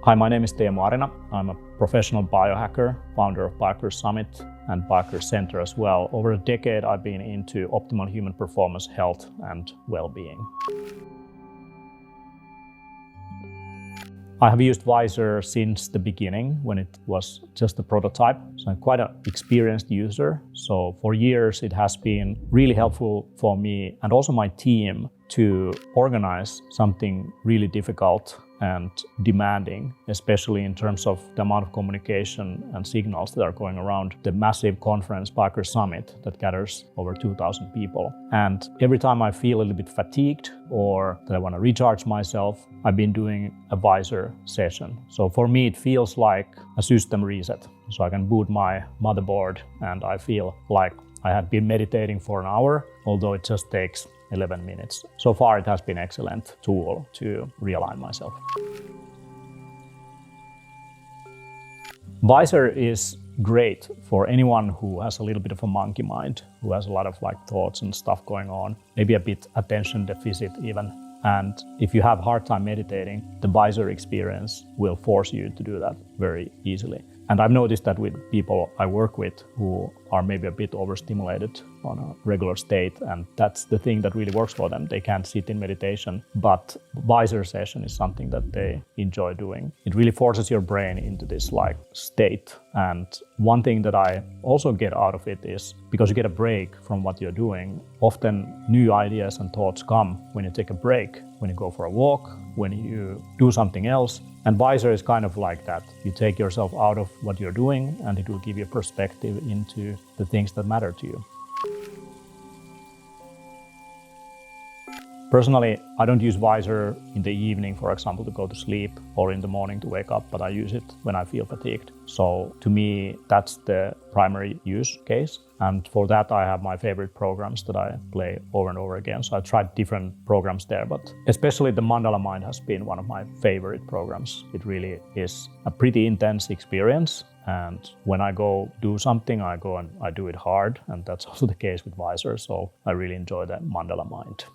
Hi, my name is Teemu Arina. I'm a professional biohacker, founder of Biohacker Summit and Biohacker Center as well. Over a decade, I've been into optimal human performance, health, and well-being. I have used Visor since the beginning when it was just a prototype. So I'm quite an experienced user. So for years, it has been really helpful for me and also my team to organize something really difficult and demanding, especially in terms of the amount of communication and signals that are going around the massive conference, Biohacker Summit, that gathers over 2,000 people. And every time I feel a little bit fatigued or that I want to recharge myself, I've been doing a Visor session. So for me, it feels like a system reset. So I can boot my motherboard and I feel like I have been meditating for an hour, although it just takes 11 minutes. So far, it has been an excellent tool to realign myself. Visor is great for anyone who has a little bit of a monkey mind, who has a lot of thoughts and stuff going on, maybe a bit attention deficit even. And if you have a hard time meditating, the Visor experience will force you to do that very easily. And I've noticed that with people I work with who are maybe a bit overstimulated on a regular state, and that's the thing that really works for them. They can't sit in meditation, but Visor session is something that they enjoy doing. It really forces your brain into this state. And one thing that I also get out of it is, because you get a break from what you're doing, often new ideas and thoughts come when you take a break, when you go for a walk, when you do something else. And Visor is kind of like that. You take yourself out of what you're doing and it will give you perspective into the things that matter to you. Personally, I don't use Visor in the evening, for example, to go to sleep or in the morning to wake up, but I use it when I feel fatigued. So to me, that's the primary use case. And for that, I have my favorite programs that I play over and over again. So I tried different programs there, but especially the Mandala Mind has been one of my favorite programs. It really is a pretty intense experience. And when I go do something, I go and I do it hard. And that's also the case with Visor. So I really enjoy the Mandala Mind.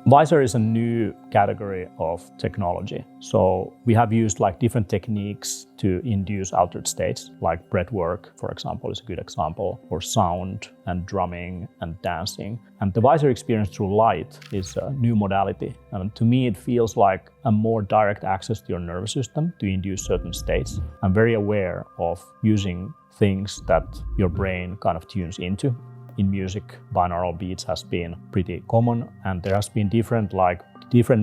Visor is a new category of technology. So we have used different techniques to induce altered states, like breath work, for example, is a good example, or sound and drumming and dancing. And the Visor experience through light is a new modality. And to me, it feels like a more direct access to your nervous system to induce certain states. I'm very aware of using things that your brain kind of tunes into. In music, binaural beats has been pretty common, and there has been different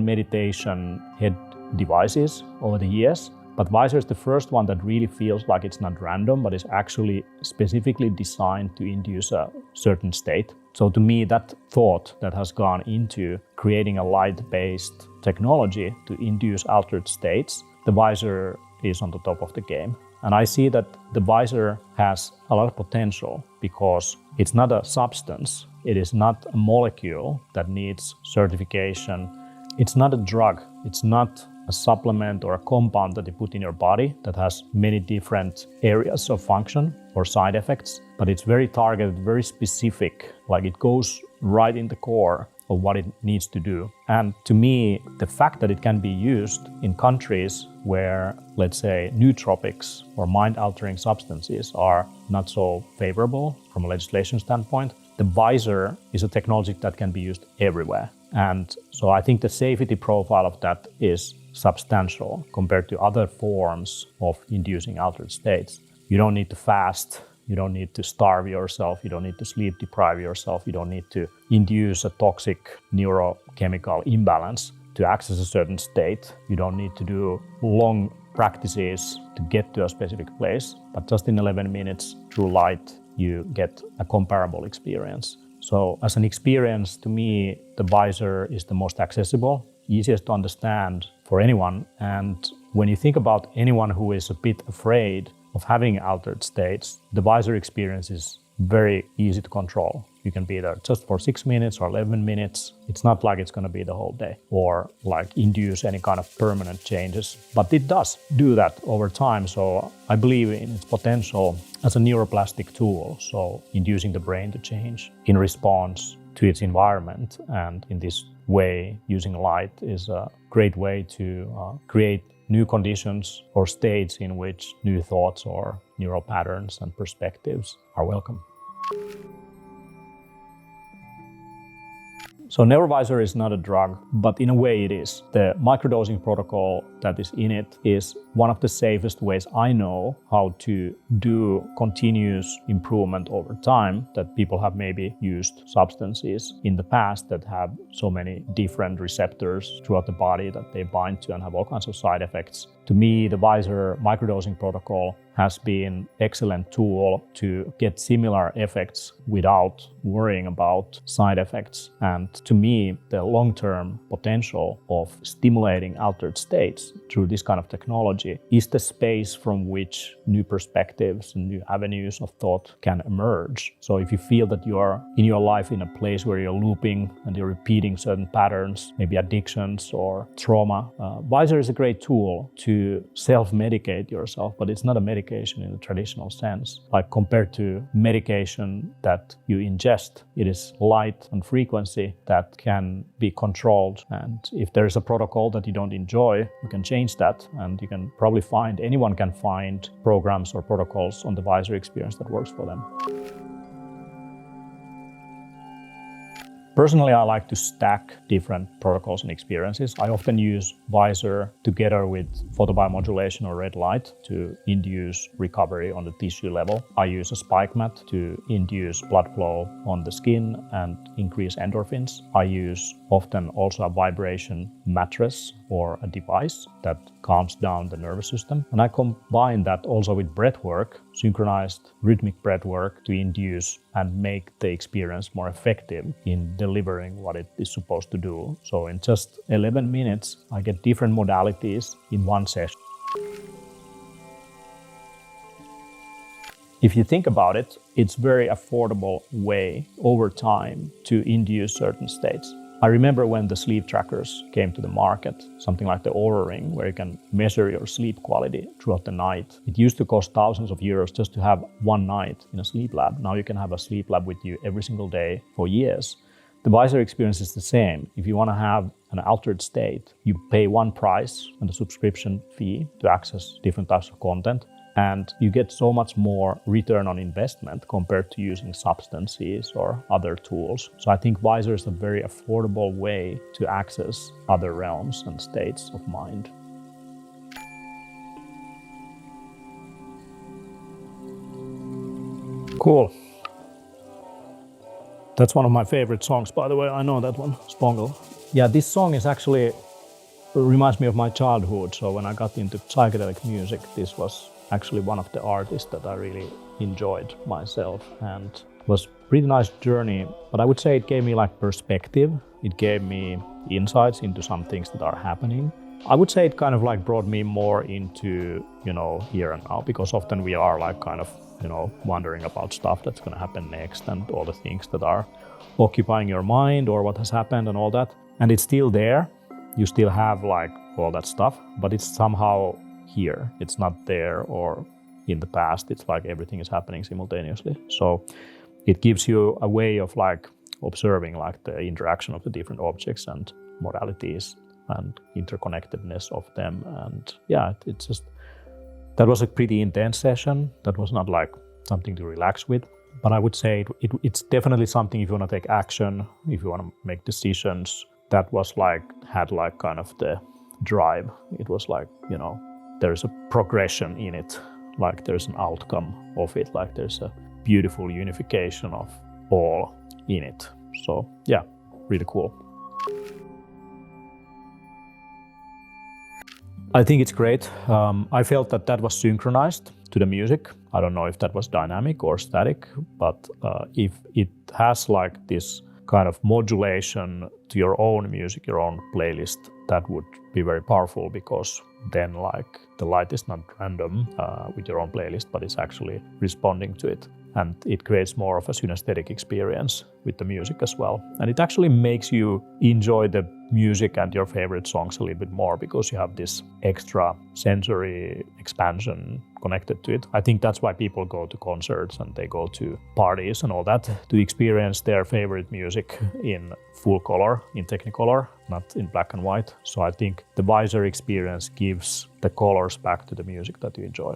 meditation head devices over the years. But Visor is the first one that really feels like it's not random, but is actually specifically designed to induce a certain state. So to me, that thought that has gone into creating a light-based technology to induce altered states, the Visor is on the top of the game. And I see that the Visor has a lot of potential because it's not a substance. It is not a molecule that needs certification. It's not a drug. It's not a supplement or a compound that you put in your body that has many different areas of function or side effects, but it's very targeted, very specific. It goes right in the core of what it needs to do. And to me, the fact that it can be used in countries where, let's say, nootropics or mind-altering substances are not so favorable from a legislation standpoint, the Visor is a technology that can be used everywhere. And so I think the safety profile of that is substantial compared to other forms of inducing altered states. You don't need to fast. You don't need to starve yourself. You don't need to sleep deprive yourself. You don't need to induce a toxic neurochemical imbalance to access a certain state. You don't need to do long practices to get to a specific place. But just in 11 minutes through light, you get a comparable experience. So as an experience, to me, the Visor is the most accessible, easiest to understand for anyone. And when you think about anyone who is a bit afraid of having altered states, the Visor experience is very easy to control. You can be there just for 6 minutes or 11 minutes. It's not like it's going to be the whole day or induce any kind of permanent changes. But it does do that over time. So I believe in its potential as a neuroplastic tool. So inducing the brain to change in response to its environment. And in this way using light is a great way to create new conditions or states in which new thoughts or neural patterns and perspectives are welcome. So NeuroVIZR is not a drug, but in a way it is. The microdosing protocol that is in it is one of the safest ways I know how to do continuous improvement over time, that people have maybe used substances in the past that have so many different receptors throughout the body that they bind to and have all kinds of side effects. To me, the Visor microdosing protocol has been an excellent tool to get similar effects without worrying about side effects. And to me, the long-term potential of stimulating altered states through this kind of technology is the space from which new perspectives and new avenues of thought can emerge. So if you feel that you are in your life in a place where you're looping and you're repeating certain patterns, maybe addictions or trauma, Visor is a great tool to self-medicate yourself, but it's not a medication in the traditional sense. Like compared to medication that you ingest, it is light and frequency that can be controlled. And if there is a protocol that you don't enjoy, you can change that. And you can probably anyone can find programs or protocols on the Visor experience that works for them. Personally, I like to stack different protocols and experiences. I often use Visor together with photobiomodulation or red light to induce recovery on the tissue level. I use a spike mat to induce blood flow on the skin and increase endorphins. I use often also a vibration mattress or a device that calms down the nervous system. And I combine that also with breath work, synchronized rhythmic breath work, to induce and make the experience more effective in delivering what it is supposed to do. So in just 11 minutes, I get different modalities in one session. If you think about it, it's a very affordable way over time to induce certain states. I remember when the sleep trackers came to the market, something like the Oura Ring, where you can measure your sleep quality throughout the night. It used to cost thousands of euros just to have one night in a sleep lab. Now you can have a sleep lab with you every single day for years. The Visor experience is the same. If you want to have an altered state, you pay one price and a subscription fee to access different types of content. And you get so much more return on investment compared to using substances or other tools. So I think Visor is a very affordable way to access other realms and states of mind. Cool. That's one of my favorite songs, by the way. I know that one, Spongle. Yeah, this song is actually reminds me of my childhood. So when I got into psychedelic music, this was actually one of the artists that I really enjoyed myself, and it was a pretty nice journey. But I would say it gave me like perspective. It gave me insights into some things that are happening. I would say it kind of like brought me more into, here and now, because often we are like kind of, wondering about stuff that's going to happen next and all the things that are occupying your mind or what has happened and all that. And it's still there. You still have like all that stuff, but it's somehow here. It's not there or in the past. It's like everything is happening simultaneously. So it gives you a way of like observing like the interaction of the different objects and modalities and interconnectedness of them. And yeah, it's just, that was a pretty intense session. That was not like something to relax with. But I would say it's definitely something if you want to take action, if you want to make decisions. That was like, had like kind of the drive. It was like, there's a progression in it, like there's an outcome of it, like there's a beautiful unification of all in it. So yeah, really cool. I think it's great. I felt that was synchronized to the music. I don't know if that was dynamic or static, but if it has like this kind of modulation to your own music, your own playlist, that would be very powerful, because then like the light is not random with your own playlist, but it's actually responding to it. and it creates more of a synesthetic experience with the music as well. And it actually makes you enjoy the music and your favorite songs a little bit more because you have this extra sensory expansion connected to it. I think that's why people go to concerts and they go to parties and all that, to experience their favorite music in full color, in Technicolor, not in black and white. So I think the Visor experience gives the colors back to the music that you enjoy.